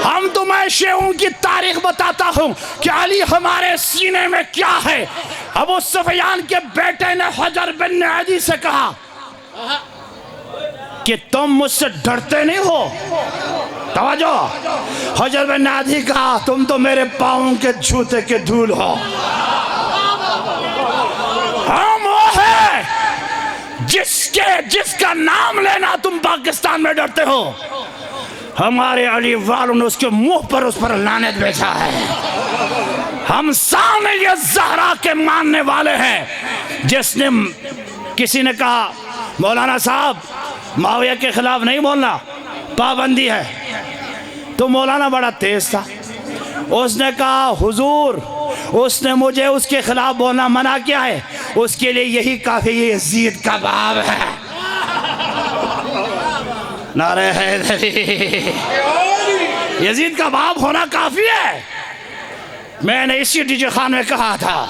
ہم تمہیں شیعوں کی تاریخ بتاتا ہوں کہ علی ہمارے سینے میں کیا ہے۔ ابو سفیان کے بیٹے نے حجر بن عدی سے کہا کہ تم مجھ سے ڈرتے نہیں ہو؟ توجہ، حجر بن عدی کہا تم تو میرے پاؤں کے جوتے کے دھول ہو۔ ہم وہ ہے جس کا نام لینا تم پاکستان میں ڈرتے ہو۔ ہمارے علی والوں نے اس کے منہ پر اس پر لعنت بھیجا ہے۔ ہم ثانی الزہرا کے ماننے والے ہیں۔ جس نے کسی نے کہا مولانا صاحب معاویہ کے خلاف نہیں بولنا، پابندی ہے، تو مولانا بڑا تیز تھا، اس نے کہا حضور اس نے مجھے اس کے خلاف بولنا منع کیا ہے، اس کے لیے یہی کافی یزید کا باب ہے۔ نعرہ حیدری، یزید کا باب ہونا کافی ہے۔ میں نے اسی ڈی جے خان میں کہا تھا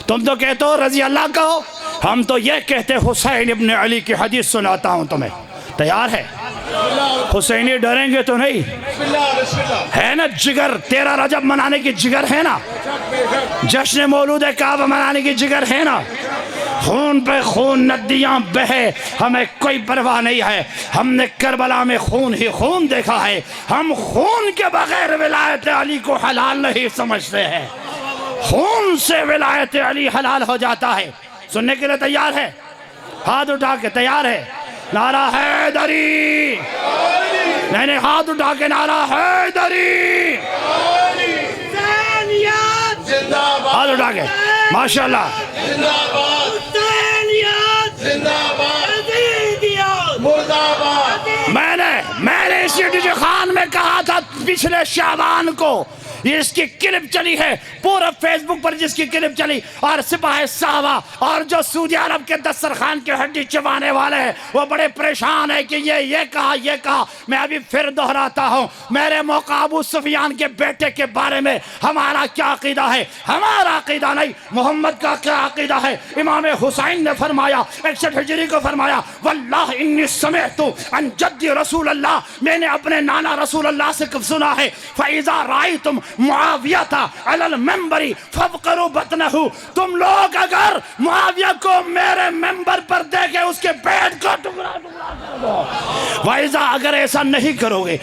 تم تو کہتے ہو رضی اللہ کہو، ہم تو یہ کہتے حسین ابن علی کی حدیث سناتا ہوں تمہیں، تیار ہے؟ حسینی ڈریں گے تو نہیں ہے نا؟ جگر 13 رجب منانے کی جگر ہے نا؟ جشن مولود کعبہ منانے کی جگر ہے نا؟ خون پہ خون ندیاں بہے، ہمیں کوئی پرواہ نہیں ہے۔ ہم نے کربلا میں خون ہی خون دیکھا ہے۔ ہم خون کے بغیر ولایت علی کو حلال نہیں سمجھتے ہیں۔ خون سے ولایت علی حلال ہو جاتا ہے۔ سننے کے لیے تیار ہے؟ ہاتھ اٹھا کے تیار ہے؟ نعرہ حیدری، میں نے ہاتھ اٹھا کے نعرہ حیدری، ہاتھ اٹھا کے ماشاءاللہ، میں نے اسی ڈی جے خان میں کہا تھا پچھلے شعبان کو، یہ اس کی کلپ چلی ہے پورا فیس بک پر، جس کی کلپ چلی، اور سپاہ صحابہ اور جو سعودی عرب کے دسترخوان کے ہڈی چبانے والے ہیں وہ بڑے پریشان ہیں کہ یہ کہا۔ میں ابھی پھر دہراتا ہوں، میرے موقع ابو سفیان کے بیٹے کے بارے میں ہمارا کیا عقیدہ ہے؟ ہمارا عقیدہ نہیں، محمد کا کیا عقیدہ ہے؟ امام حسین نے فرمایا 61 ہجری کو فرمایا واللہ انی سمعت عن جد رسول اللہ، میں نے اپنے نانا رسول اللہ سے سنا ہے فَإِذَا رَأَيْتُمْ معاویہ علی المنبر فَابْقَرُوا بَطْنَهُ، تم لوگ اگر معاویہ کو میرے منبر پر دیکھے اس کے پیٹ کو ٹکڑا کر دو۔ وَإِذَا، اگر ایسا نہیں کرو گے،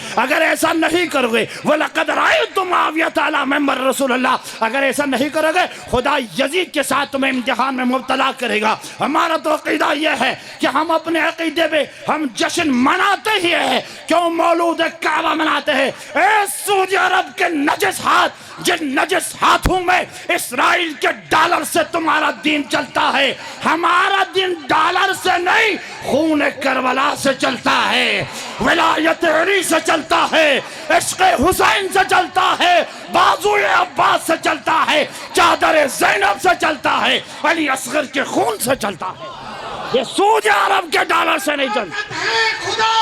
وَلَقَدْ رَأَيْتُ مُعَاوِيَةَ عَلَى مِنبَرِ رسول اللہ، اگر ایسا نہیں کرو گے خدا یزید کے ساتھ تمہیں امتحان میں مبتلا کرے گا۔ ہمارا تو عقیدہ یہ ہے کہ ہم اپنے عقیدے میں ہم جشن مناتے ہی ہیں۔ کیوں مولود کعبہ مناتے ہیں؟ اے سعودی عرب کے نجس ہاتھ، جن نجس ہاتھوں میں اسرائیل کے ڈالر سے تمہارا دین چلتا ہے، ہمارا دین ڈالر سے نہیں، خون کربلا سے چلتا ہے، ولایت علی سے چلتا ہے، عشق حسین سے چلتا ہے، بازو عباس سے چلتا ہے، چادر زینب سے چلتا ہے، علی اصغر کے خون سے چلتا ہے۔ یہ سعودی عرب کے ڈالر سے نہیں چلتا۔ خدا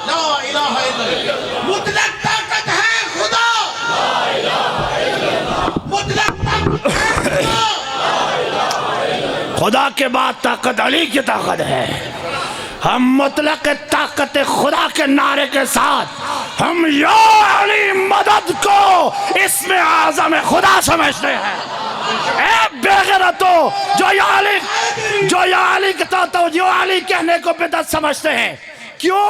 لا الہ الا اللہ، مطلق طاقت ہے خدا، لا الہ الا اللہ، مطلق طاقت ہے خدا۔ خدا کے بعد طاقت علی کی طاقت ہے۔ ہم مطلق طاقت خدا کے نعرے کے ساتھ ہم یا علی مدد کو اسم اعظم خدا سمجھتے ہیں۔ اے بے غیرتو جو یا علی کہنے کو بدعت سمجھتے ہیں، کیوں؟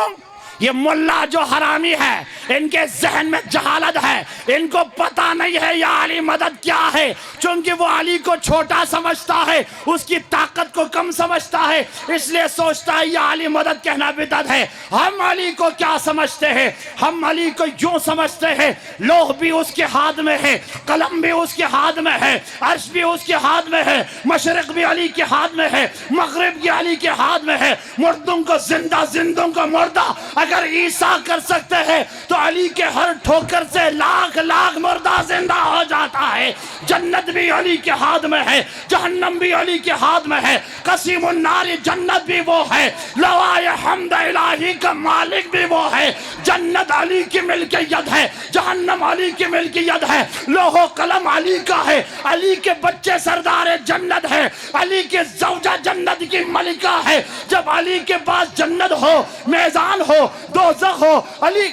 یہ ملا جو حرامی ہے، ان کے ذہن میں جہالت ہے، ان کو پتہ نہیں ہے یا علی مدد کیا ہے، چونکہ وہ علی کو چھوٹا سمجھتا ہے، اس کی طاقت کو کم سمجھتا ہے، اس لیے سوچتا ہے یا علی مدد کہنا بدعت ہے۔ ہم علی کو کیا سمجھتے ہیں؟ ہم علی کو یوں سمجھتے ہیں لوح بھی اس کے ہاتھ میں ہے، قلم بھی اس کے ہاتھ میں ہے، عرش بھی اس کے ہاتھ میں ہے، مشرق بھی علی کے ہاتھ میں ہے، مغرب بھی علی کے ہاتھ میں ہے، مردوں کو زندہ، زندوں کو مردہ، اگر عیسیٰ کر سکتے ہیں تو علی کے ہر ٹھوکر سے لاکھ لاکھ مردہ زندہ ہو جاتا ہے۔ جنت بھی علی کے ہاتھ میں ہے، جہنم بھی علی کے ہاتھ میں ہے، قسیم النار جنت بھی وہ ہے، لوائے حمد الہی کا مالک بھی وہ ہے۔ جنت علی کی ملکیت ہے، جہنم علی کی ملکیت ہے، لوح و قلم علی کا ہے، علی کے بچے سردار جنت ہے، علی کے زوجہ جنت کی ملکہ ہے۔ جب علی کے پاس جنت ہو، میزان ہو، دوزخ ہو، علی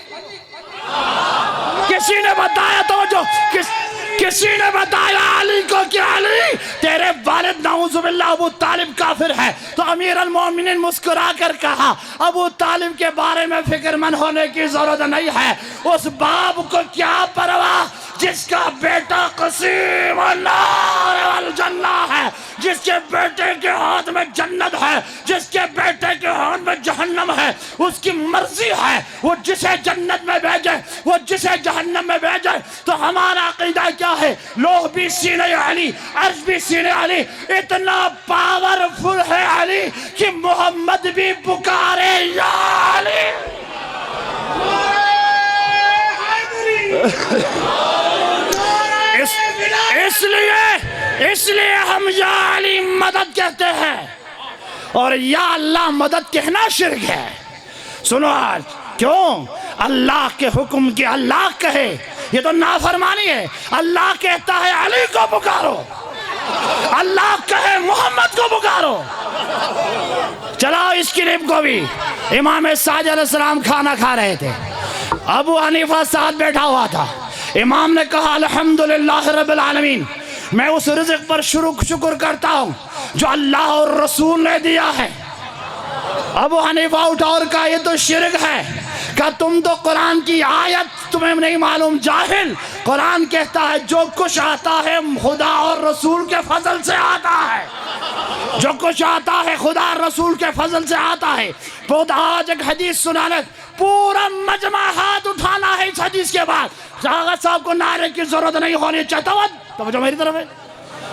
کسی نے بتایا توجہ کسی نے بتایا علی کو کہ علی تیرے والد نعوذ باللہ ابو طالب کافر ہے، تو امیر المومنین مسکرا کر کہا ابو طالب کے بارے میں فکر مند ہونے کی ضرورت نہیں ہے، اس باپ کو کیا پرواہ جس کا بیٹا قسیم النار والجنہ ہے، جس کے بیٹے کے ہاتھ میں جنت ہے، جس کے بیٹے کے ہاتھ میں جہنم ہے، اس کی مرضی ہے وہ جسے جنت میں بھیجے وہ جسے جہنم میں بھیجے۔ تو ہمارا عقیدہ کیا ہے؟ لوح بھی سینے علی، عرش بھی سینے علی، اتنا پاورفل ہے علی کہ محمد بھی پکارے یا علی۔ اس لیے ہم یا علی مدد کہتے ہیں، اور یا اللہ مدد کہنا شرک ہے۔ سنو آج کیوں اللہ کے حکم کی اللہ کہے، یہ تو نافرمانی ہے۔ اللہ کہتا ہے علی کو پکارو، اللہ کہے محمد کو پکارو۔ چلاؤ اس کلپ کو بھی۔ امام صادق علیہ السلام کھانا کھا رہے تھے، ابو حنیفہ ساتھ بیٹھا ہوا تھا، امام نے کہا الحمدللہ رب العالمین، میں اس رزق پر شکر کرتا ہوں جو اللہ اور رسول نے دیا ہے۔ ابو حنیفہ اٹھا اور کہا یہ تو شرک ہے، کہ تم تو قرآن کی آیت تمہیں نہیں معلوم جاہل، قرآن کہتا ہے جو کچھ آتا ہے خدا اور رسول کے فضل سے آتا ہے، جو کچھ آتا ہے خدا اور رسول کے فضل سے آتا ہے۔ بہت آج ایک حدیث سنانے پورا مجمع ہاتھ اٹھانا ہے اس حدیث کے بعد، شاغت صاحب کو نعرے کی ضرورت نہیں ہونی چاہتا۔ توجہ میری طرف ہے،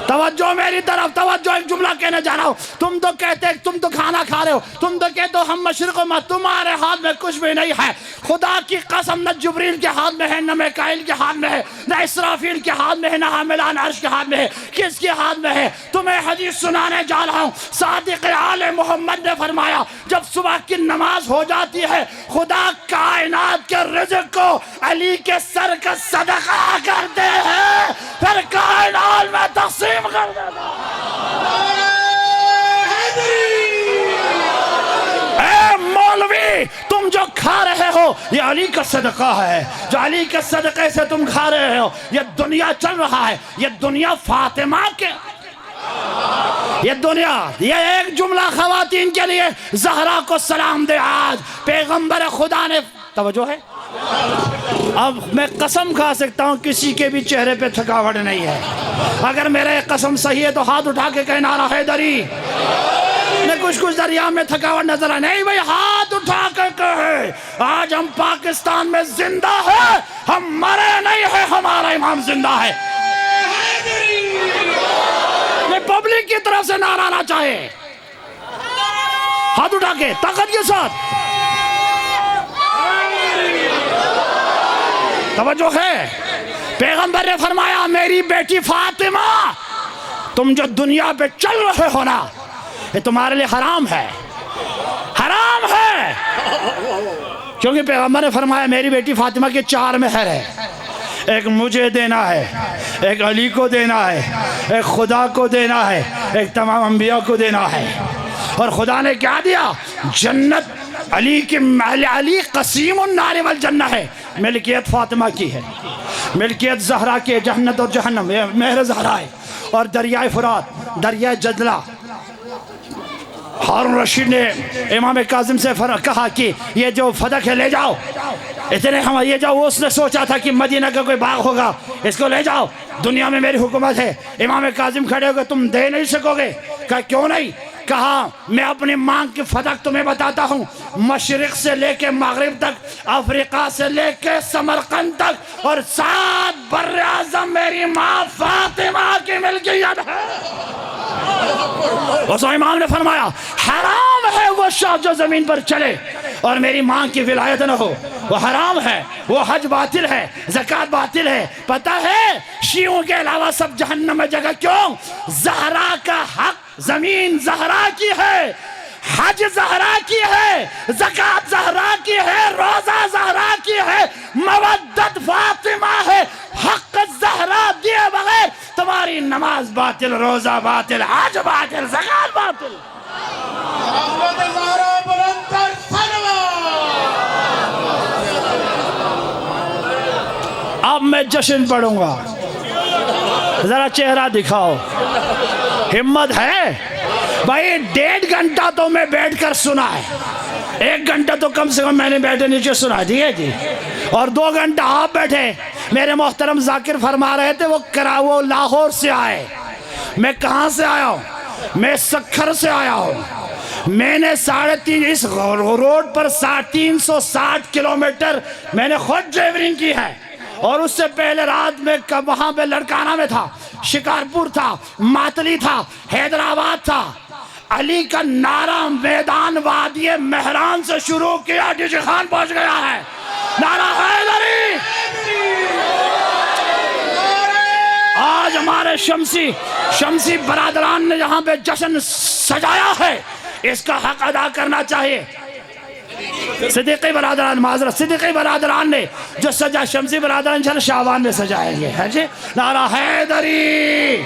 توجہ میری طرف، توجہ، ایک جملہ کہنے جا رہا ہوں۔ تم تو کہتے تم تو کھانا کھا رہے ہو، تم تو کہتے ہو ہم مشرق و مغرب، تمہارے ہاتھ میں کچھ بھی نہیں ہے۔ خدا کی قسم نہ جبریل کے ہاتھ میں ہے، نہ میکائیل کے ہاتھ میں ہے، نہ اسرافیل کے ہاتھ میں ہے، نہ حاملان عرش کے ہاتھ میں ہے، کس کے ہاتھ میں ہے؟ تمہیں حدیث سنانے جا رہا ہوں۔ صادق آل محمد نے فرمایا جب صبح کی نماز ہو جاتی ہے خدا کائنات کے رزق کو علی کے سر کا صدقہ کرتے ہیں، پھر کائنات میں تقسیم کر دیتا۔ اے مولوی، تم جو کھا رہے ہو یہ علی کا صدقہ ہے، جو علی کے صدقے سے تم کھا رہے ہو۔ یہ دنیا چل رہا ہے، یہ دنیا فاطمہ کے، یہ دنیا، یہ ایک جملہ خواتین کے لیے، زہرا کو سلام دے آج پیغمبر خدا نے، توجہ ہے۔ اب میں قسم کھا سکتا ہوں کسی کے بھی چہرے پہ تھکاوٹ نہیں ہے، اگر میرے قسم صحیح ہے تو ہاتھ اٹھا کے کہنا نعرہ حیدری۔ کچھ دریا میں تھکاوٹ نظر آ نہیں بھائی، ہاتھ اٹھا کے کہے آج ہم پاکستان میں زندہ ہیں، ہم مرے نہیں ہیں، ہمارا امام زندہ ہے۔ یہ پبلک کی طرف سے نعرہ آنا چاہے، ہاتھ اٹھا کے طاقت کے ساتھ، توجہ ہے۔ پیغمبر نے فرمایا میری بیٹی فاطمہ، تم جو دنیا پہ چل رہے ہو نا یہ تمہارے لیے حرام ہے، حرام ہے، کیونکہ پیغمبر نے فرمایا میری بیٹی فاطمہ کے 4 مہر ہے، ایک مجھے دینا ہے، ایک علی کو دینا ہے، ایک خدا کو دینا ہے، ایک تمام انبیاء کو دینا ہے۔ اور خدا نے کیا دیا؟ جنت علی کی، علی قسیم النار والجنہ ہے، ملکیت فاطمہ کی ہے، ملکیت زہرا کی، جنت اور جہنم یہ مہر زہرا ہے۔ اور دریائے فرات، دریائے جدلہ، ہارون رشید نے امام کاظم سے کہا کہ یہ جو فدق ہے لے جاؤ، اتنے ہم یہ جاؤ، اس نے سوچا تھا کہ مدینہ کا کوئی باغ ہوگا، اس کو لے جاؤ، دنیا میں میری حکومت ہے۔ امام کاظم کھڑے ہو گئے، تم دے نہیں سکو گے؟ کہا کیوں نہیں؟ کہا میں اپنی مانگ کی فدق تمہیں بتاتا ہوں، مشرق سے لے کے مغرب تک، افریقہ سے لے کے سمرقند تک، اور 7 بر اعظم میری ماں فاطمہ کی ملکیت ہے۔ اس امام نے فرمایا حرام ہے وہ شخص جو زمین پر چلے اور میری ماں کی ولایت نہ ہو، وہ حرام ہے، وہ حج باطل ہے، زکوٰۃ باطل ہے۔ پتہ ہے شیعوں کے علاوہ سب جہنم میں جگہ کیوں؟ زہرا کا حق زمین زہرا کی ہے، حج زہرا کی ہے، زکوٰۃ زہرا کی ہے، روزہ زہرا کی ہے، مودت فاطمہ ہے۔ حق زہرا دیے بغیر تمہاری نماز باطل، روزہ باطل، حج باطل، زکوٰۃ باطل۔ محمد زہرا بلندر سلوہ۔ اب میں جشن پڑھوں گا، ذرا چہرہ دکھاؤ، ہمت ہے؟ بھائی 1.5 گھنٹہ تو میں بیٹھ کر سنا ہے، 1 گھنٹہ تو کم سے کم میں نے بیٹھے نیچے سنا ہے، ٹھیک ہے جی، اور 2 گھنٹہ آپ بیٹھے۔ میرے محترم ذاکر فرما رہے تھے وہ لاہور سے آئے، میں کہاں سے آیا ہوں؟ میں سکھر سے آیا ہوں۔ میں نے 3.5 اس روڈ پر 360 کلومیٹر میں نے خود ڈرائیورنگ کی ہے، اور اس سے پہلے رات میں وہاں پہ لڑکانہ میں تھا، شکارپور تھا، ماتلی تھا، حیدرآباد تھا۔ علی کا نعرہ میدان وادی مہران سے شروع کیا، ڈیجی خان پہنچ گیا ہے، نعرہ حیدری۔ آج ہمارے شمسی برادران نے یہاں پہ جشن سجایا ہے، اس کا حق ادا کرنا چاہیے۔ صدیقی برادران، معذرت، صدیقی برادران نے جو سجا، شمسی برادران انشاءاللہ شعبان میں سجائیں گے، ہے جی، نعرہ حیدری۔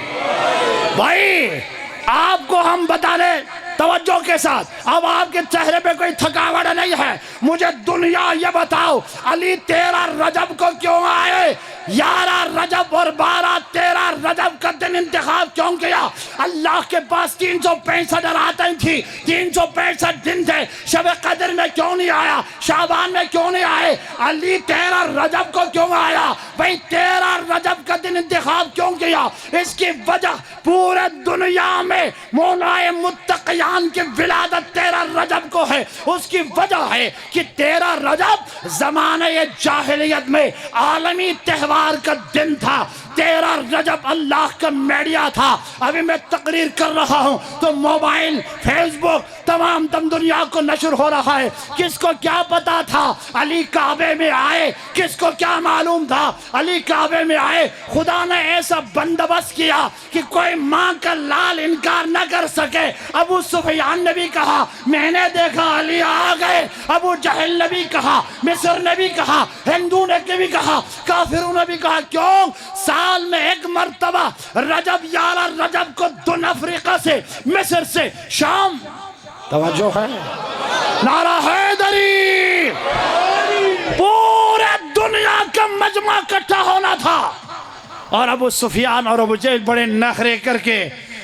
بھائی آپ کو ہم بتا لیں توجہ کے ساتھ، اب آپ کے چہرے پہ کوئی تھکاوٹ نہیں ہے، مجھے دنیا یہ بتاؤ علی 13 رجب کو کیوں آئے؟ 11 رجب اور 12 13 رجب کا دن انتخاب کیوں کیا؟ اللہ کے پاس 365 راتیں تھی، 365 دن تھے، شب قدر میں کیوں نہیں آیا؟ شعبان میں کیوں نہیں آئے؟ علی 13 رجب کو کیوں آیا؟ بھئی 13 رجب کا دن انتخاب کیوں کیا؟ اس کی وجہ پورے دنیا میں مولائے متقیان کی ولادت 13 رجب کو ہے۔ اس کی وجہ ہے کہ 13 رجب زمانہ جاہلیت میں عالمی تہوار کا دن تھا، 13 رجب اللہ کا میڈیا تھا۔ ابھی میں تقریر کر رہا ہوں تو موبائل، فیس بک، تمام دنیا کو نشر ہو رہا ہے۔ کس کو کیا پتا تھا علی کعبے میں آئے؟ کس کو کیا معلوم تھا علی کعبے میں آئے؟ خدا نے ایسا بندوبست کیا کہ کوئی ماں کا لال انکار نہ کر سکے۔ ابو سفیان نے بھی کہا میں نے دیکھا علی آ گئے، ابو جہل نے بھی کہا، مصر نے بھی کہا، ہندو نے بھی کہا، کافروں نے بھی کہا۔ کیوں؟ سال میں 1 مرتبہ رجب 11 رجب کو دن افریقہ سے، مصر سے، شام، توجہ ہے، نعرہ حیدری، پورے دنیا کا مجمع اکٹھا ہونا تھا، اور ابو سفیان اور ابو جہل بڑے نخرے کر کے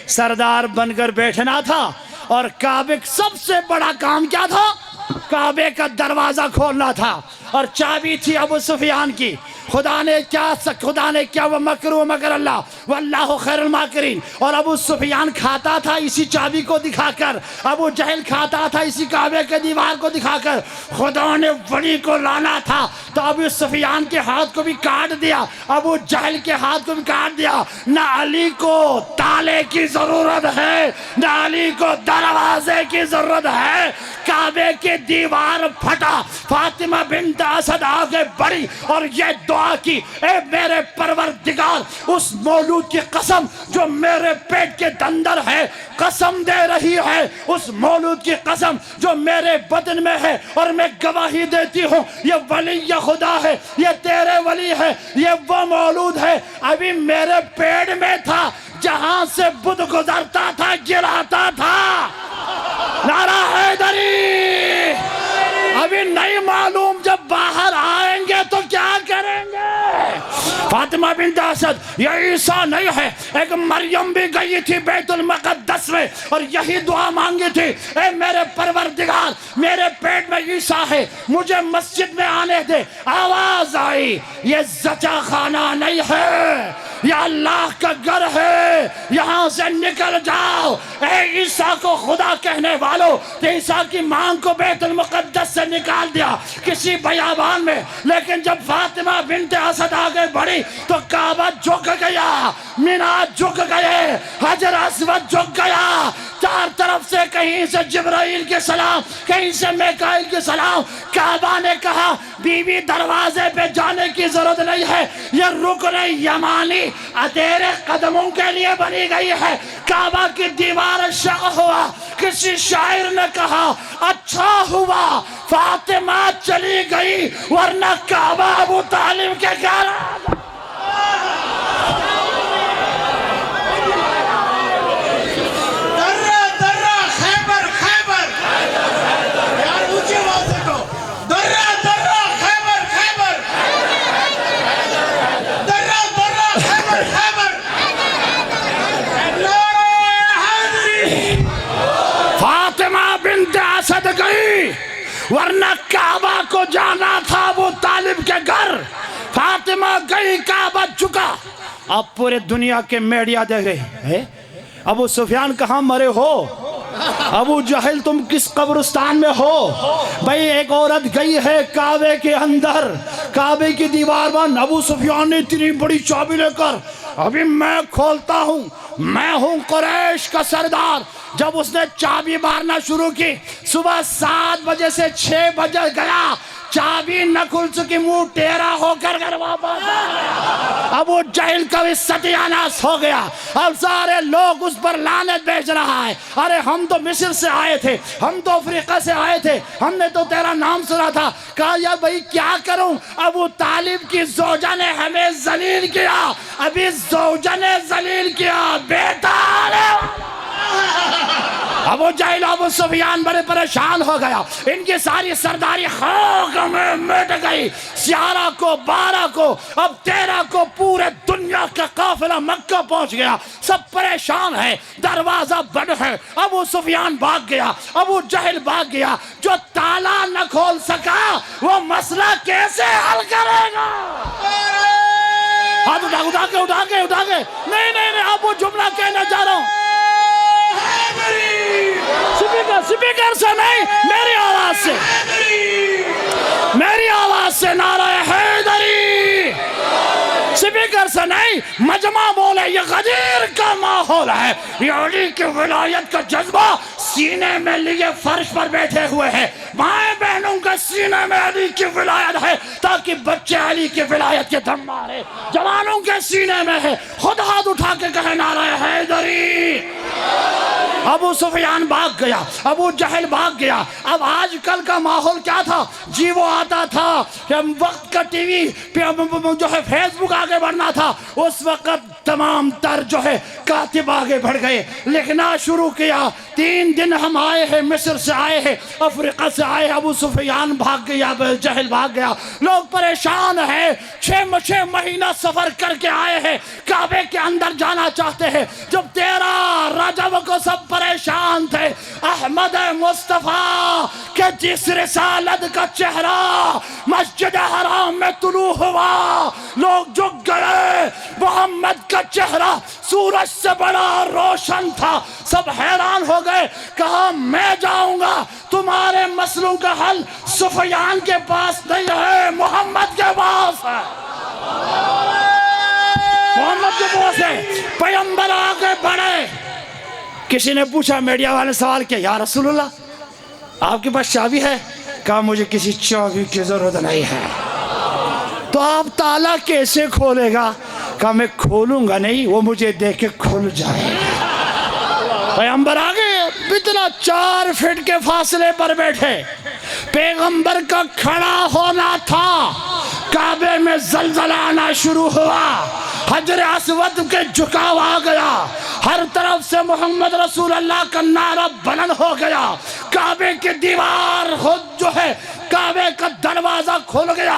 سردار بن کر بیٹھنا تھا، اور کعبے سب سے بڑا کام کیا تھا؟ کعبے کا دروازہ کھولنا تھا، اور چابی تھی ابو سفیان کی۔ خدا نے کیا وہ مکروا مکر اللہ واللہ خیر الماکرین، اور ابو سفیان کھاتا تھا اسی چابی کو دکھا کر، ابو جہل کھاتا تھا اسی کعبے کے دیوار کو دکھا کر۔ خدا نے ولی کو لانا تھا تو ابو سفیان کے ہاتھ کو بھی کاٹ دیا، ابو جہل کے ہاتھ کو بھی کاٹ دیا۔ نہ علی کو تالے کی ضرورت ہے، نہ علی کو دروازے کی ضرورت ہے۔ کعبے کی دیوار پھٹا، فاطمہ بنت اسد آگے بڑھی اور یہ دعا کی، اے میرے پروردگار، اس مولود کی قسم جو میرے پیٹ کے اندر ہے، قسم دے رہی ہے، اس مولود کی قسم جو میرے بدن میں ہے، اور میں گواہی دیتی ہوں یہ ولی خدا ہے، یہ تیرے ولی ہے، یہ وہ مولود ہے ابھی میرے پیٹ میں تھا، جہاں سے بدھ گزرتا تھا گراتا تھا۔ نعرہ حیدری۔ ابھی نہیں معلوم جب باہر آئیں گے تو کیا کریں گے۔ فاطمہ بنت اسد، یہ عیسیٰ نہیں ہے، ایک مریم بھی گئی تھی بیت المقدس میں اور یہی دعا مانگی تھی، اے میرے پروردگار، میرے پیٹ میں عیسیٰ ہے، مجھے مسجد میں آنے دے۔ آواز آئی، یہ زچا خانہ نہیں ہے، یہ اللہ کا گھر ہے، یہاں سے نکل جاؤ۔ اے عیسیٰ کو خدا کہنے والوں، تو عیسیٰ کی ماں کو بیت المقدس سے نکال دیا کسی بیابان میں، لیکن جب فاطمہ بنت اسد آگے بڑھی تو کعبہ جھک گیا، مینا جھک گئے، حجر اسود جھک گیا، چار طرف سے کہیں سے جبرائیل کے سلام، کہیں سے میکائیل کے سلام۔ کعبہ نے کہا بی بی دروازے پہ جانے کی ضرورت نہیں ہے، یہ رکن یمانی تیرے قدموں کے لیے بنی گئی ہے۔ کعبہ کی دیوار شق ہوا، کسی شاعر نے کہا اچھا ہوا فاطمہ چلی گئی ورنہ کعبہ ابو طالب کے گھر۔ گئی ورنہ کعبہ کو جانا تھا ابو طالب کے گھر۔ فاطمہ گئی، کعبہ جھکا۔ اب پورے دنیا کے میڈیا دیکھ رہے، ابو سفیان کہاں مرے ہو؟ ابو جہل تم کس قبرستان میں ہو؟ بھئی ایک عورت گئی ہے کعبے کے اندر، کعبے کی دیوار بند، ابو سفیان نے اتنی بڑی چابی لے کر ابھی میں کھولتا ہوں، میں ہوں قریش کا سردار۔ جب اس نے چابی مارنا شروع کی، صبح 7 بجے سے 6 بجے گیا، چابی نہ کھل سکی، منہ ٹیرا ہو کر گھر واپس آ گیا۔ ابو جہل کا بھی ستیاناس ہو گیا۔ اب سارے لوگ اس پر لعنت بھیج رہا ہے، ارے ہم تو مصر سے آئے تھے، ہم تو افریقہ سے آئے تھے، ہم نے تو تیرا نام سنا تھا۔ کہا یا بھائی کیا کروں، ابو طالب کی زوجہ نے ہمیں ذلیل کیا، ابھی زوجہ نے ذلیل کیا، بیٹا آنے والا۔ ابو جہل ابو سفیان بڑے پریشان ہو گیا، ان کی ساری سرداری خاک میں مٹ گئی۔ 11 کو 12 کو اب 13 کو پورے دنیا کا قافلہ مکہ پہنچ گیا، سب پریشان ہے، دروازہ بند ہے۔ ابو سفیان بھاگ گیا، ابو جہل بھاگ گیا، جو تالا نہ کھول سکا وہ مسئلہ کیسے حل کرے گا؟ ہاتھ اٹھا کے نہیں آپ وہ جملہ کہنا چاہ رہا ہوں، سپیکر سے نہیں، میری آواز سے نعرہ حیدری، سپیکر سے نہیں، مجمع بولے۔ یہ غدیر کا ماحول ہے، یہ علی کی ولایت کا جذبہ سینے میں لیے فرش پر بیٹھے ہوئے ہیں، مائیں بہنوں کا سینے میں علی کی ولایت ہے تاکہ بچے علی کی ولایت کے دم مارے، جوانوں کے سینے میں ہے، خود ہاتھ اٹھا کے کہے نعرہ حیدری۔ ابو سفیان بھاگ گیا، ابو جہل بھاگ گیا۔ اب آج کل کا ماحول کیا تھا جی؟ وہ آتا تھا کہ وقت کا ٹی وی جو ہے فیس بک آگے بڑھنا تھا، اس وقت تمام تر جو ہے کاتب آگے بڑھ گئے، لکھنا شروع کیا۔ 3 دن ہم آئے ہیں، مصر سے آئے ہیں، افریقہ سے آئے ہیں، ابو سفیان بھاگ گیا، ابو جہل بھاگ گیا، لوگ پریشان ہیں، 6 مہینہ سفر کر کے آئے ہیں، کعبے کے اندر جانا چاہتے ہیں۔ جب 13 رجب کو سب پریشان تھے، احمد مصطفیٰ کہ جس رسالت کا چہرہ مسجد حرام میں طلوع ہوا، لوگ جھک گئے۔ محمد کا چہرہ سورج سے بڑا روشن تھا، سب حیران ہو گئے۔ کہا میں جاؤں گا، تمہارے مسئلوں کا حل سفیان کے پاس نہیں ہے، محمد کے پاس ہے، محمد کے پاس ہے۔ پیغمبر آگے بڑھے۔ کسی نے پوچھا، میڈیا والے سوال کیا، یا رسول اللہ آپ کے پاس چابی ہے؟ کہا مجھے کسی چابی کی ضرورت نہیں ہے۔ تو آپ تالا کیسے کھولے گا؟ کہا میں کھولوں گا نہیں، وہ مجھے دیکھ کے کھل جائے گا۔ پیغمبر آگے اتنا 4 فٹ کے فاصلے پر بیٹھے، پیغمبر کا کھڑا ہونا تھا، کعبے میں زلزلہ آنا شروع ہوا، حجر اسود کے جھکاو آ گیا، ہر طرف سے محمد رسول اللہ کا نعرہ بلند ہو گیا، کعبے کی دیوار خود جو ہے، کعبے کا دروازہ کھل گیا،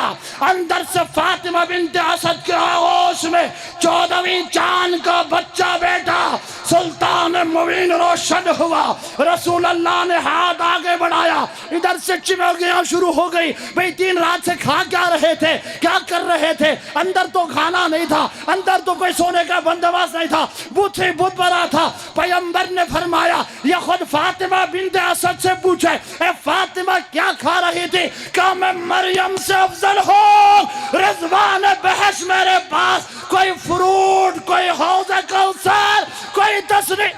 اندر سے فاطمہ بنت اسد کے آغوش میں 14ویں چاند کا بچہ بیٹا سلطان مبین روشن ہوا. رسول اللہ نے ہاتھ آگے بڑھایا, ادھر سے چمکیاں شروع ہو گئی. بھئی 3 رات سے کھا کیا رہے تھے, کیا کر رہے تھے؟ اندر تو کھانا نہیں تھا, اندر تو کوئی سونے کا بندوبست نہیں تھا, بت ہی بت بنا تھا. پیغمبر نے فرمایا یہ خود فاطمہ بنت اسد سے پوچھے, اے فاطمہ کیا کھا رہی تھی؟ کہا میں مریم سے افضل ہوں, رضوان بحث میرے پاس, کوئی فروٹ, کوئی حوض کوثر, کوئی تصریح.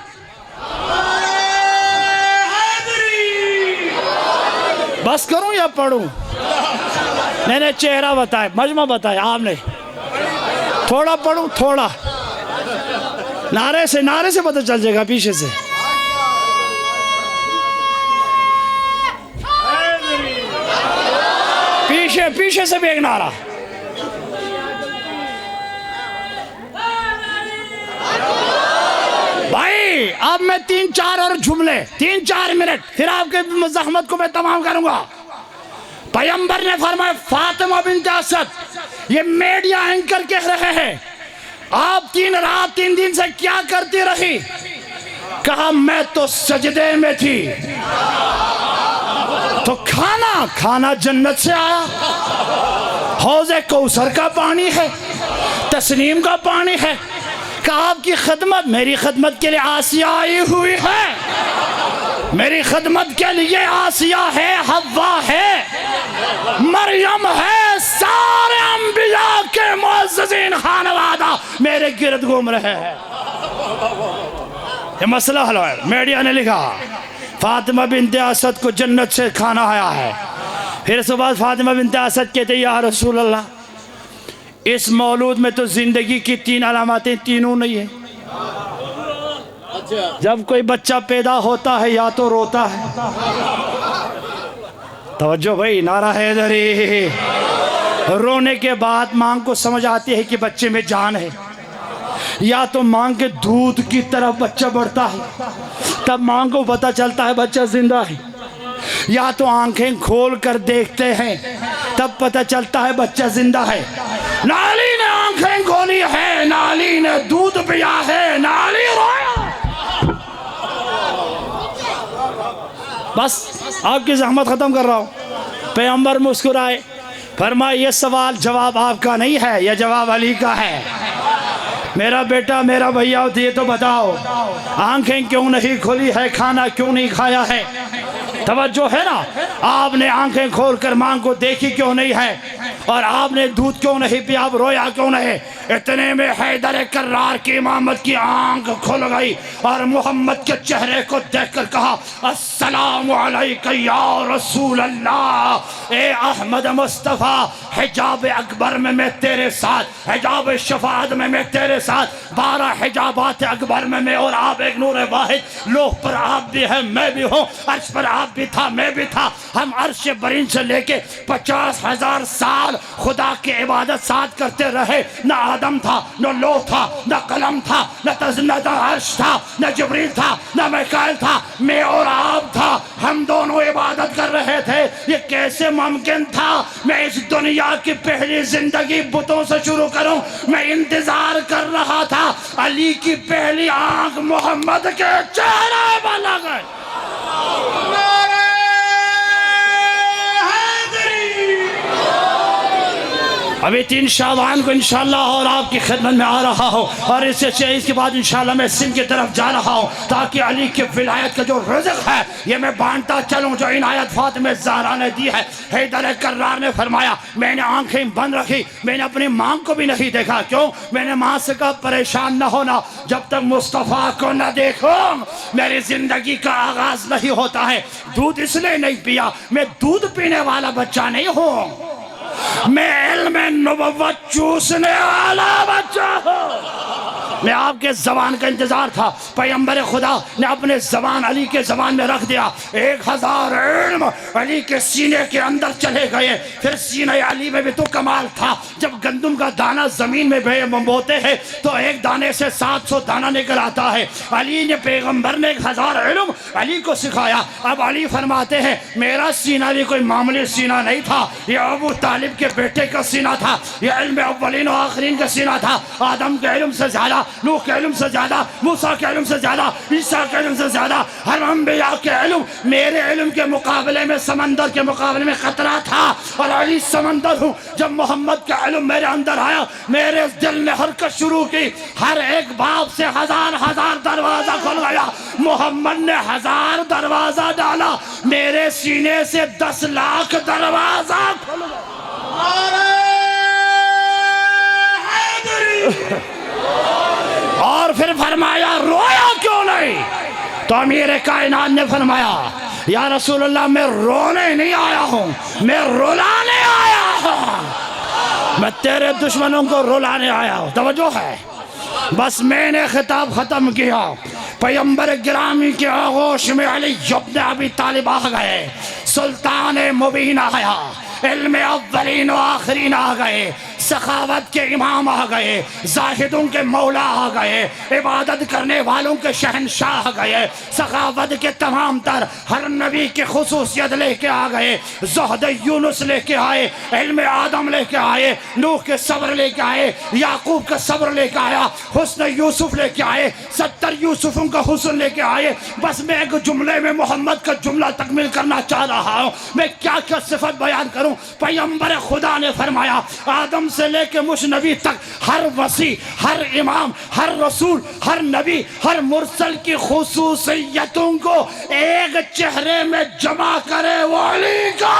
بس کروں یا پڑھوں؟ نہیں چہرہ بتائے, مجمع بتائے آپ نے. تھوڑا پڑھوں, تھوڑا نعرے سے پتہ چل جائے گا پیچھے سے. پیچھے سے بھی ایک نعرہ. بھائی اب میں 3-4 اور جملے, 3-4 منٹ, پھر آپ کے مزاحمت کو میں تمام کروں گا. پیغمبر نے فرمایا فاطمہ بنت اسد یہ میڈیا اینکر کہہ رہے ہیں آپ 3 رات 3 دن سے کیا کرتی رہی؟ کہا میں تو سجدے میں تھی. تو کھانا جنت سے آیا, حوض کوثر کا پانی ہے, تسنیم کا پانی ہے. کہا آپ کی خدمت, میری خدمت کے لیے آسیہ آئی ہوئی ہے, میری خدمت کے لیے آسیہ ہے, حوا ہے, مریم ہے, سارے انبیاء کے معززین خانوادہ میرے گرد گھوم رہے ہیں. یہ مسئلہ حل ہے. میڈیا نے لکھا فاطمہ بنت اسد کو جنت سے کھانا آیا ہے. پھر اس کے بعد فاطمہ بنت اسد کہتے یا رسول اللہ اس مولود میں تو زندگی کی 3 علاماتیں تینوں نہیں ہیں. جب کوئی بچہ پیدا ہوتا ہے یا تو روتا ہے, توجہ بھائی, نعرہ حیدری. رونے کے بعد ماں کو سمجھ آتی ہے کہ بچے میں جان ہے, یا تو ماں کے دودھ کی طرف بچہ بڑھتا ہے, تب ماں کو پتہ چلتا ہے بچہ زندہ ہے, یا تو آنکھیں کھول کر دیکھتے ہیں تب پتہ چلتا ہے بچہ زندہ ہے. نالی نے آنکھیں کھولی ہے, نالی نے دودھ پیا ہے, نالی رویا. بس آپ کی زحمت ختم کر رہا ہوں. پیغمبر مسکرائے, فرمایا یہ سوال جواب آپ کا نہیں ہے, یہ جواب علی کا ہے. میرا بیٹا, میرا بھیا, یہ تو بتاؤ آنکھیں کیوں نہیں کھولی ہے, کھانا کیوں نہیں کھایا ہے؟ توجہ ہے نا, آپ نے آنکھیں کھول کر ماں کو دیکھی کیوں نہیں ہے, اور آپ نے دودھ کیوں نہیں پیا, آپ رویا کیوں نہیں؟ اتنے میں حیدر کرار کی امامت کی آنکھ کھل گئی اور محمد کے چہرے کو دیکھ کر کہا السلام علیکہ یا رسول اللہ. اے احمد مصطفیٰ, حجاب اکبر میں تیرے ساتھ, حجاب شفاعت میں تیرے ساتھ, 12 حجابات اکبر میں اور آپ ایک نور واحد. لوح پر آپ بھی ہیں, میں بھی ہوں, عرش پر آپ بھی تھا, میں بھی تھا. ہم عرش برین سے لے کے 50,000 سال خدا کی عبادت ساتھ کرتے رہے. نہ آدم تھا, نہ لوح تھا, نہ قلم تھا, نہ عرش تھا, نہ جبریل تھا, نہ میکائیل تھا, میں اور آپ تھا. ہم دونوں عبادت کر رہے تھے. یہ کیسے ممکن تھا میں اس دنیا کی پہلی زندگی بتوں سے شروع کروں؟ میں انتظار کر رہا تھا علی کی پہلی آنکھ محمد کے چہرے پر لگے. ابھی 3 شعبان کو انشاءاللہ اور آپ کی خدمت میں آ رہا ہوں, اور اس کے بعد انشاءاللہ میں سندھ کی طرف جا رہا ہوں تاکہ علی کی ولایت کا جو رزق ہے یہ میں بانٹتا چلوں جو عنایت فاطمہ زہرا نے دی ہے. حیدر کرار نے فرمایا میں نے آنکھیں بند رکھی, میں نے اپنی ماں کو بھی نہیں دیکھا. کیوں؟ میں نے ماں سے کہا پریشان نہ ہونا, جب تک مصطفیٰ کو نہ دیکھوں میری زندگی کا آغاز نہیں ہوتا ہے. دودھ اس لیے نہیں پیا, میں دودھ پینے والا بچہ نہیں ہوں, میں علم نبوت چوسنے والا بچہ ہوں. میں آپ کے زبان کا انتظار تھا. پیغمبر خدا نے اپنے زبان علی کے زبان میں رکھ دیا. 1000 علم علی کے سینے کے اندر چلے گئے. پھر سینہ علی میں بھی تو کمال تھا. جب گندم کا دانہ زمین میں بوتے ہیں تو ایک دانے سے 700 دانہ نکل آتا ہے. علی نے, پیغمبر نے 1000 علم علی کو سکھایا. اب علی فرماتے ہیں میرا سینہ بھی کوئی معمولی سینہ نہیں تھا, یہ ابو طالب کے بیٹے کا سینہ تھا, یہ علم اولین و آخرین کا سینہ تھا. آدم کے علم سے زیادہ نوح کے علم سے زیادہ، موسیٰ کے علم سے زیادہ، عیسیٰ کے علم سے زیادہ، ہر انبیاء کے علم میرے علم کے مقابلے میں، سمندر کے مقابلے میں قطرہ تھا، اور علی سمندر ہوں۔ جب محمد کا علم میرے اندر آیا، میرے دل نے حرکت شروع کی، ہر ایک باب سے ہزار ہزار دروازہ کھل گیا۔ محمد نے 1000 دروازہ ڈالا، میرے سینے سے 10 لاکھ دروازہ کھل گیا۔ اور پھر فرمایا رویا کیوں نہیں؟ تو امیر کائنات نے فرمایا یا رسول اللہ میں رونے نہیں آیا ہوں، میں رلانے آیا ہوں، میں تیرے دشمنوں کو رلانے آیا ہوں۔ توجہ ہے؟ بس میں نے خطاب ختم کیا، پیغمبر گرامی کے آغوش میں علی ابن ابی طالب آ گئے، سلطان مبین آیا، علم اولین و آخرین آ گئے، سخاوت کے امام آ گئے، زاہدوں کے مولا آ گئے، عبادت کرنے والوں کے شہنشاہ آ گئے، سخاوت کے تمام تر ہر نبی کی خصوصیت لے کے آ گئے، زہد یونس لے کے آئے، علم آدم لے کے آئے، نوح کے صبر لے کے آئے، یعقوب کا صبر لے کے آیا، حسن یوسف لے کے آئے، 70 یوسفوں کا حسن لے کے آئے۔ بس میں ایک جملے میں محمد کا جملہ تکمیل کرنا چاہ رہا ہوں، میں کیا کیا صفت بیان کروں۔ پیغمبر خدا نے فرمایا آدم سے لے کے مجھ نبی تک ہر وصی، ہر امام، ہر رسول، ہر نبی، ہر مرسل کی خصوصیتوں کو ایک چہرے میں جمع کرے وہ علی کا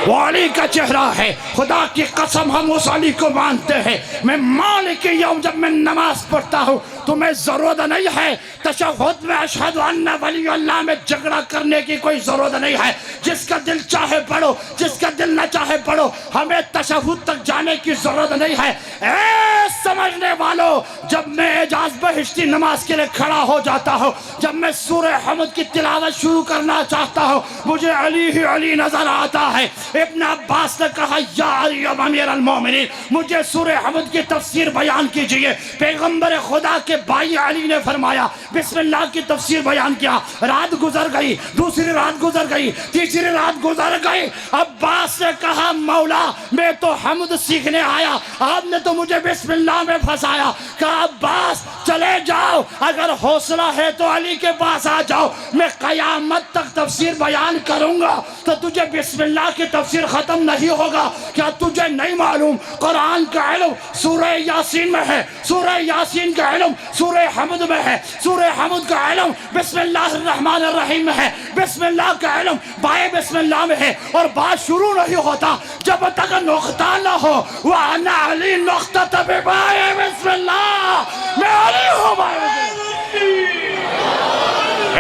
وہ علی کا چہرہ ہے۔ خدا کی قسم ہم اس علی کو مانتے ہیں۔ میں مالک یوم جب میں نماز پڑھتا ہوں تمہیں ضرورت نہیں ہے تشہد میں اشہد ان ولی اللہ میں جھگڑا کرنے کی کوئی ضرورت نہیں ہے۔ جس کا دل چاہے پڑھو، جس کا دل نہ چاہے پڑھو، ہمیں تشہد تک جانے کی ضرورت نہیں ہے۔ اے سمجھنے والوں، جب میں اعجاز بہشتی نماز کے لیے کھڑا ہو جاتا ہوں، جب میں سورہ حمد کی تلاوت شروع کرنا چاہتا ہوں، مجھے علی ہی علی نظر آتا ہے۔ ابن عباس نے کہا یا علی امیر المومنین، مجھے سورہ حمد کی تفسیر بیان کیجئے۔ پیغمبر خدا کے بھائی علی نے فرمایا بسم اللہ کی تفسیر بیان کیا۔ رات گزر گئی، دوسری رات گزر گئی، تیسری رات گزر گئی۔ عباس نے کہا مولا میں تو حمد سیکھنے آیا، آپ نے تو مجھے بسم اللہ میں پھنسایا۔ کہا عباس چلے جاؤ، اگر حوصلہ ہے تو علی کے پاس آ جاؤ، میں قیامت تک تفسیر بیان کروں گا تو تجھے بسم اللہ کی تفسیر ختم نہیں ہوگا۔ کیا تجھے نہیں معلوم قرآن کا علم سورہ یاسین میں ہے، سورہ یاسین کا علم سورہ حمد میں ہے، سورہ حمد کا علم بسم اللہ الرحمن الرحیم میں ہے، بسم اللہ کا علم بائے بسم اللہ میں ہے، اور بات شروع نہیں ہوتا جب تک نقطہ نہ ہو۔ وَأَنَا عَلِي نُقْطَةَ بِبَائے بسم اللہ، میں علی ہوں بائے بسم اللہ۔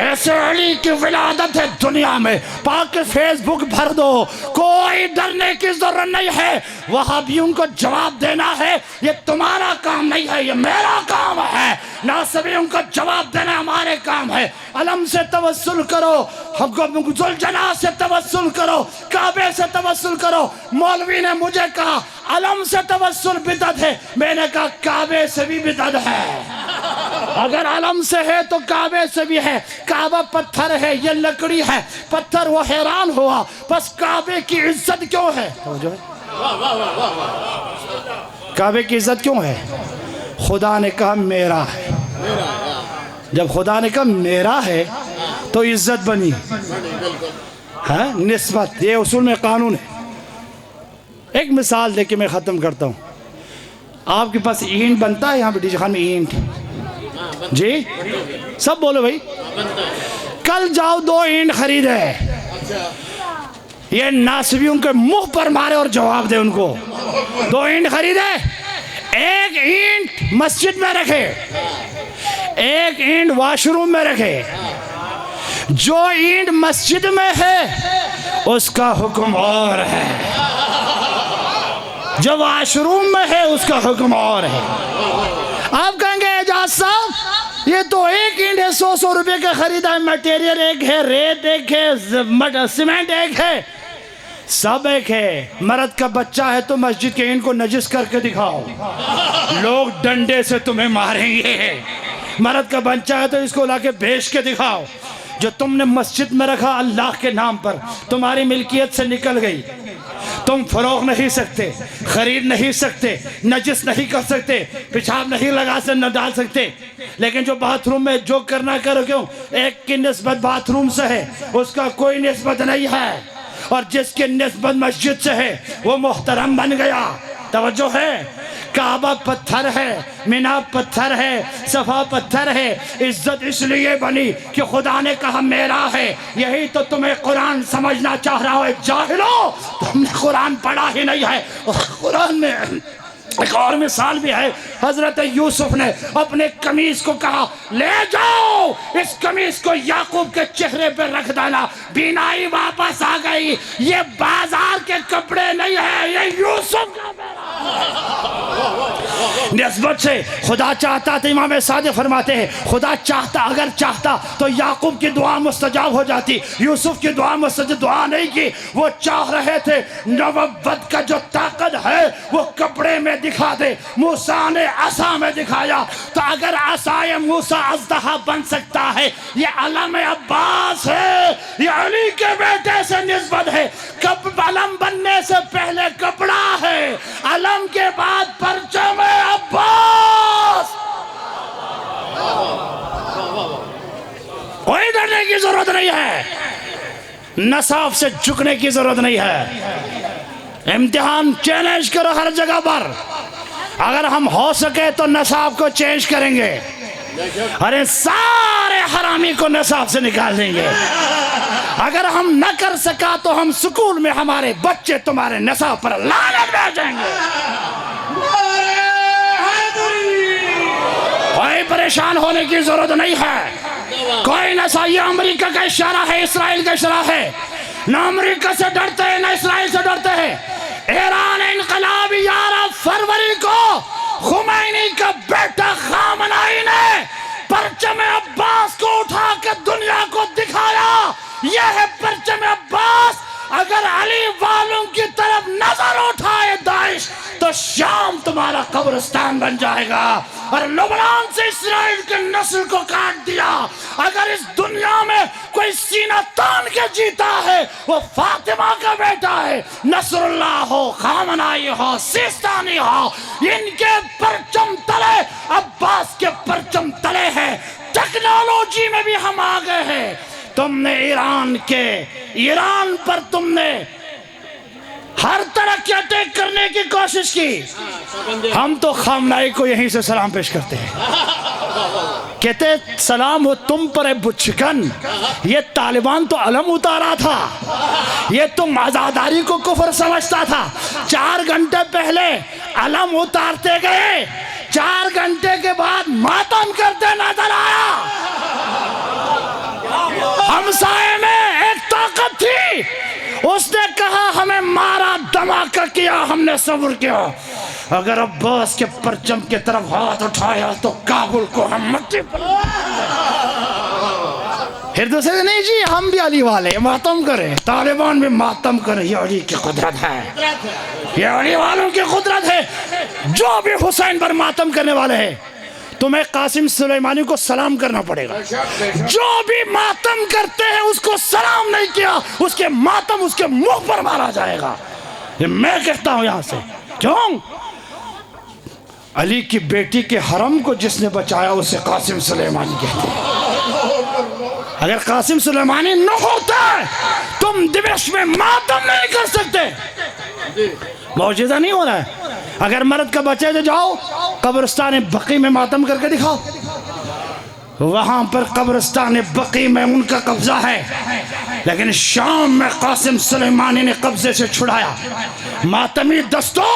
ایسے علی کی ولادت ہے دنیا میں، پاک فیس بک بھر دو، کوئی ڈرنے کی ضرورت نہیں ہے۔ وہابیوں کو جواب دینا ہے یہ تمہارا کام نہیں ہے، یہ میرا کام ہے۔ ناصبیوں کو جواب دینا ہمارے کام ہے۔ علم سے توسل کرو، ذوالجلال سے توسل کرو، کعبے سے توسل کرو۔ مولوی نے مجھے کہا علم سے توسل بدعت ہے، میں نے کہا کعبے سے بھی بدعت ہے۔ اگر علم سے ہے تو کعبے سے بھی ہے۔ کعبہ پتھر ہے، یہ لکڑی ہے، پتھر وہ حیران ہوا، بس کعبے کی عزت کیوں ہے؟ کعبے کی عزت کیوں ہے؟ خدا نے کہا میرا ہے۔ جب خدا نے کہا میرا ہے تو عزت بنی، ہاں نسبت، یہ اصول میں قانون ہے۔ ایک مثال دے کے میں ختم کرتا ہوں۔ آپ کے پاس اینٹ بنتا ہے یہاں پہ ڈیجے خان میں اینٹ؟ جی سب بولو بھائی۔ کل جاؤ 2 اینٹ خریدے، یہ ناصبیوں کے منہ پر مارے اور جواب دے ان کو۔ 2 اینٹ خریدے، ایک اینٹ مسجد میں رکھے، ایک اینٹ واش روم میں رکھے۔ جو اینٹ مسجد میں ہے اس کا حکم اور ہے، جو واش روم میں ہے اس کا حکم اور ہے۔ آپ کہیں گے اعجاز صاحب یہ تو ایک اینٹ ہے 100 روپے کا خریدا ہے، میٹیریل ایک ہے، ریت ایک ہے، سیمنٹ ایک ہے، سب ایک ہے۔ مرد کا بچہ ہے تو مسجد کے اینٹ کو نجس کر کے دکھاؤ، لوگ ڈنڈے سے تمہیں ماریں گے۔ مرد کا بچہ ہے تو اس کو لا کے بیچ کے دکھاؤ۔ جو تم نے مسجد میں رکھا اللہ کے نام پر، تمہاری ملکیت سے نکل گئی، تم فروغ نہیں سکتے، خرید نہیں سکتے، نجس نہیں کر سکتے، پیشاب نہیں لگا سے نہ ڈال سکتے، لیکن جو باتھ روم میں جو کرنا کرو کیوں، ایک کی نسبت باتھ روم سے ہے، اس کا کوئی نسبت نہیں ہے، اور جس کی نسبت مسجد سے ہے وہ محترم بن گیا۔ توجہ ہے، کعبہ پتھر ہے، مینا پتھر ہے، صفا پتھر ہے، عزت اس لیے بنی کہ خدا نے کہا میرا ہے۔ یہی تو تمہیں قرآن سمجھنا چاہ رہا ہو، جاہلو، تم نے قرآن پڑھا ہی نہیں ہے۔ اور قرآن میں ایک اور مثال بھی ہے، حضرت یوسف نے اپنے قمیص کو کہا لے جاؤ، اس قمیص کو یعقوب کے چہرے پہ رکھ ڈالا، بینائی واپس آ گئی۔ یہ بازار کے کپڑے نہیں ہیں، یہ یوسف کا نسبت سے خدا چاہتا تھا، امام صادق فرماتے ہیں خدا چاہتا، اگر چاہتا تو یعقوب کی دعا مستجاب ہو جاتی، یوسف کی دعا مستجاب دعا نہیں کی۔ وہ چاہ رہے تھے نبوت کا جو طاقت ہے وہ کپڑے میں دکھا دے، موسیٰ نے عصا میں دکھایا، تو اگر عصائے موسیٰ اژدہا بن سکتا ہے، یہ علم عباس ہے، یہ علی کے بیٹے سے نسبت ہے۔ علم بننے سے پہلے کپڑا ہے، علم کے بعد پرچم عباس۔ کوئی ڈرنے کی ضرورت نہیں ہے، نصاب سے جھکنے کی ضرورت نہیں ہے۔ امتحان چیلنج کرو ہر جگہ پر، اگر ہم ہو سکے تو نصاب کو چینج کریں گے، ارے سارے حرامی کو نصاب سے نکال دیں گے۔ اگر ہم نہ کر سکا تو ہم سکول میں ہمارے بچے تمہارے نصاب پر لعنت بھیجیں گے۔ کوئی پریشان ہونے کی ضرورت نہیں ہے، کوئی نصاب، یہ امریکہ کا اشارہ ہے، اسرائیل کا اشارہ ہے، نہ امریکہ سے ڈرتے ہیں نہ اسرائیل سے ڈرتے ہیں۔ ایران انقلاب 11 فروری کو خمینی کا بیٹا خامنائی نے پرچم عباس کو اٹھا کے دنیا کو دکھایا، یہ ہے پرچم عباس۔ اگر علی والوں کی طرف نظر اٹھائے داعش تو شام تمہارا قبرستان بن جائے گا، اور لبنان سے اسرائیل کے نسل کو کاٹ دیا۔ اگر اس دنیا میں کوئی سینہ تان کے جیتا ہے وہ فاطمہ کا بیٹا ہے، نصر اللہ ہو، خامنائی ہو، سیستانی ہو، ان کے پرچم تلے عباس کے پرچم تلے ہیں۔ ٹیکنالوجی میں بھی ہم آگے ہیں۔ تم نے ایران پر تم نے ہر طرح کی اٹیک کرنے کی کوشش کی، ہم تو خامنائی کو یہیں سے سلام پیش کرتے ہیں، کہتے سلام ہو تم پر اے بچکن، یہ طالبان تو علم اتارا تھا، یہ تم آزاداری کو کفر سمجھتا تھا۔ 4 گھنٹے پہلے علم اتارتے گئے، 4 گھنٹے کے بعد ماتم کرتے نظر آیا۔ ہمسائے میں ایک طاقت تھی، اس نے کہا ہمیں مارا، دھماکہ کیا، ہم نے صبر کیا، اگر عباس کے پرچم کی طرف ہاتھ اٹھایا تو کابل کو ہم مٹی پر۔ پھر دوسرے نہیں جی ہم بھی علی والے، ماتم کریں، طالبان بھی ماتم کریں، یہ علی کی قدرت ہے، یہ علی والوں کی قدرت ہے۔ جو بھی حسین پر ماتم کرنے والے ہیں تمہیں قاسم سلیمانی کو سلام کرنا پڑے گا، جو بھی ماتم کرتے ہیں اس کو سلام نہیں کیا اس کے ماتم اس کے منہ پر مارا جائے گا، یہ میں کہتا ہوں یہاں سے۔ کیوں؟ علی کی بیٹی کے حرم کو جس نے بچایا اسے قاسم سلیمانی کہتے ہیں۔ اگر قاسم سلیمانی نہ ہوتا تم دمشق میں ماتم نہیں کر سکتے۔ معجزہ نہیں ہو رہا ہے، اگر مرد کا بچے تو جاؤ قبرستان بقی میں ماتم کر کے دکھاؤ، وہاں پر قبرستان بقی میں ان کا قبضہ ہے، لیکن شام میں قاسم سلیمانی نے قبضے سے چھڑایا۔ ماتمی دستو،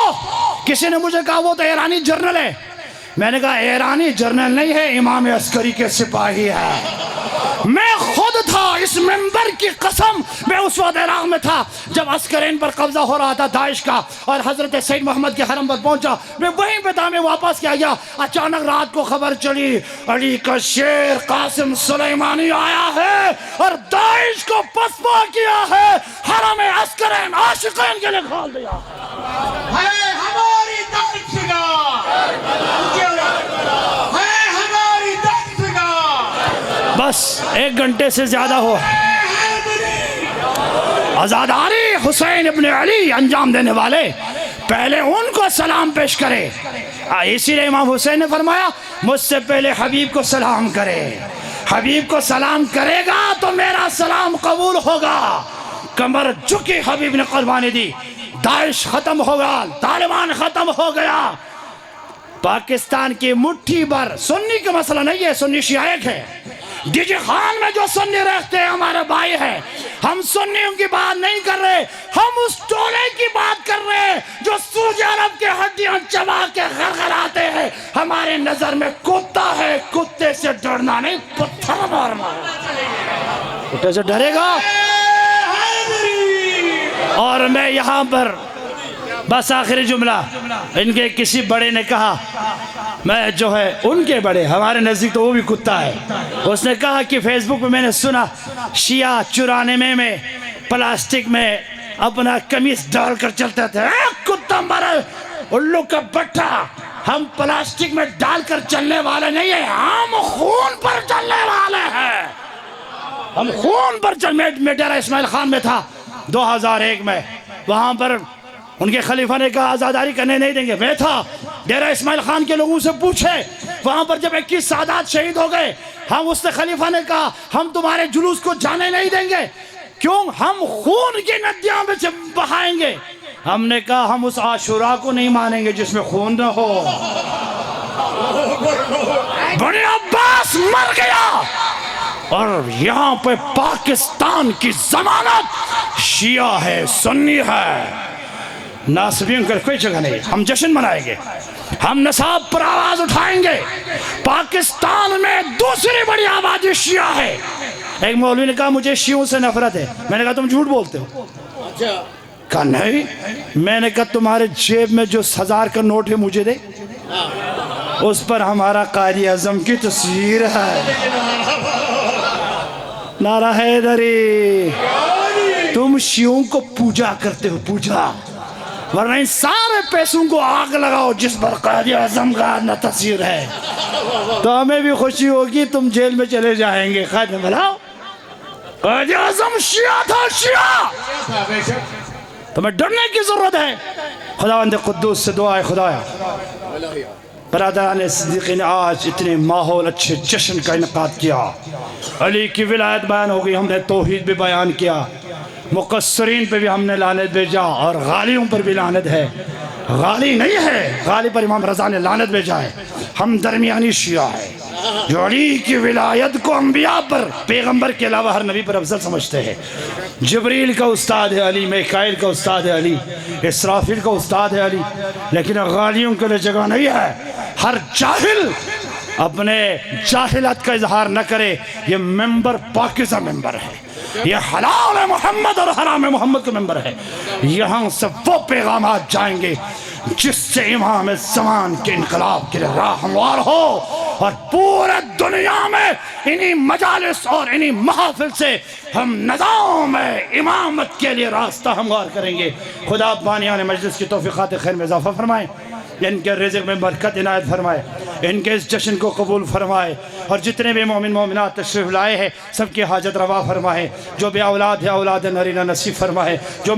کسی نے مجھے کہا وہ تو ایرانی جرنل ہے، میں نے کہا ایرانی جرنل نہیں ہے، امام عسکری کے سپاہی ہے۔ میں خود تھا، اس منبر کی قسم، میں اس وقت عراق میں تھا جب عسکرین پر قبضہ ہو رہا تھا داعش کا، اور حضرت سید محمد کے حرم پر پہنچا، میں وہیں پہ تھا، میں واپس کیا گیا، اچانک رات کو خبر چلی علی کا شیر قاسم سلیمانی آیا ہے اور داعش کو پسپا کیا ہے، حرم عسکرین عاشقین کے لیے کھول دیا ہے ہماری داعش ہے ہماری داعش۔ بس 1 گھنٹے سے زیادہ ہو، عزاداری حسین ابن علی انجام دینے والے پہلے ان کو سلام پیش کرے. اسی لیے امام حسین نے فرمایا مجھ سے پہلے حبیب کو سلام کرے. حبیب کو سلام کرے گا تو میرا سلام قبول ہوگا. کمر جھکی حبیب نے قربانی دی. داعش ختم ہوگا, طالبان ختم ہو گیا. پاکستان کی مٹھی بھر سنی کا مسئلہ نہیں ہے, سنی شیعہ ایک ہے. ڈی جے خان میں جو سنی رہتے ہیں ہمارے بھائی ہیں. ہم سنیوں کی بات نہیں کر رہے, ہم اس ٹولے کی بات کر رہے ہیں جو سعودی عرب کے ہڈیاں چبا کے غرغراتے ہیں. ہمارے نظر میں کتا ہے, کتے سے ڈرنا نہیں, پتھر مارنا. کتے سے ڈرے گا. اور میں یہاں پر بس آخری جملہ, ان کے کسی بڑے نے کہا, میں جو ہے ان کے بڑے ہمارے نزدیک تو وہ بھی کتا ہے, اس نے کہا کہ فیس بک پہ میں نے سنا شیعہ 94 میں پلاسٹک میں اپنا قمیص ڈال کر چلتے تھے. کتا مرے الو کا بٹھا, ہم پلاسٹک میں ڈال کر چلنے والے نہیں ہیں, ہم خون پر چلنے والے ہیں. ہم خون پر میں ڈیرہ اسماعیل خان میں تھا 2001 میں, وہاں پر ان کے خلیفہ نے کہا آزاداری کرنے نہیں دیں گے. میں تھا ڈیرہ اسماعیل خان کے لوگوں سے پوچھے, وہاں پر جب 21 سادات شہید ہو گئے, ہم اس سے خلیفہ نے کہا ہم تمہارے جلوس کو جانے نہیں دیں گے. کیوں؟ ہم خون کی ندیاں میں سے بہائیں گے. ہم نے کہا ہم اس عاشورہ کو نہیں مانیں گے جس میں خون نہ ہو. بنی عباس مر گیا اور یہاں پہ پاکستان کی ضمانت شیعہ ہے, سنی ہے. ناصبین کا کوئی جگہ نہیں. ہم جشن منائیں گے, ہم نصاب پر آواز اٹھائیں گے. پاکستان میں دوسری بڑی آبادی شیعہ ہے. ایک مولوی نے کہا مجھے شیعوں سے نفرت ہے. میں نے کہا تم جھوٹ بولتے ہو. کہا نہیں. میں نے کہا تمہارے جیب میں جو 1000 کا نوٹ ہے مجھے دے, اس پر ہمارا قائد اعظم کی تصویر ہے. نعرہ حیدری. تم شیعوں کو پوجا کرتے ہو, پوجا, ورنہ ان سارے پیسوں کو آگ لگاؤ جس پر قائد اعظم کا نہ تصویر ہے, تو ہمیں بھی خوشی ہوگی. تم جیل میں چلے جائیں گے. قائد بلاؤ, قائد اعظم شیعہ تھا, شیعہ. تمہیں ڈرنے کی ضرورت ہے. خداوند قدوس سے دعا ہے خدایا برادران صدیقین آج اتنے ماحول اچھے جشن کا انعقاد کیا. علی کی ولایت بیان ہو گئی, ہم نے توحید بھی بیان کیا, مقصرین پہ بھی ہم نے لعنت بھیجا, اور غالیوں پر بھی لعنت ہے. غالی نہیں ہے, غالی پر امام رضا نے لعنت بھیجا ہے. ہم درمیانی شیعہ ہے جو علی کی ولایت کو انبیاء پر, پیغمبر کے علاوہ ہر نبی پر افضل سمجھتے ہیں. جبریل کا استاد ہے علی, میکائیل کا استاد ہے علی, اسرافیل کا استاد ہے علی, لیکن غالیوں کے لیے جگہ نہیں ہے. ہر جاہل اپنے جاہلت کا اظہار نہ کرے. یہ ممبر پاکیزہ ممبر ہے, یہ حلال محمد اور حرام محمد کا ممبر ہے. یہاں سے وہ پیغامات جائیں گے جس سے امام زمان کے انقلاب کے لیے راہ ہموار ہو, اور پورے دنیا میں انہی مجالس اور انہی محافل سے ہم نظام میں امامت کے لیے راستہ ہموار کریں گے. خدا بانیان مجلس کی توفیقات خیر میں اضافہ فرمائیں, ان کے رزق میں برکت عنایت فرمائے, ان کے اس جشن کو قبول فرمائے, اور جتنے بھی مومن مومنات تشریف لائے ہیں سب کی حاجت روا فرمائے. جو بے اولاد ہے اولاد نرینہ نصیب فرمائے. جو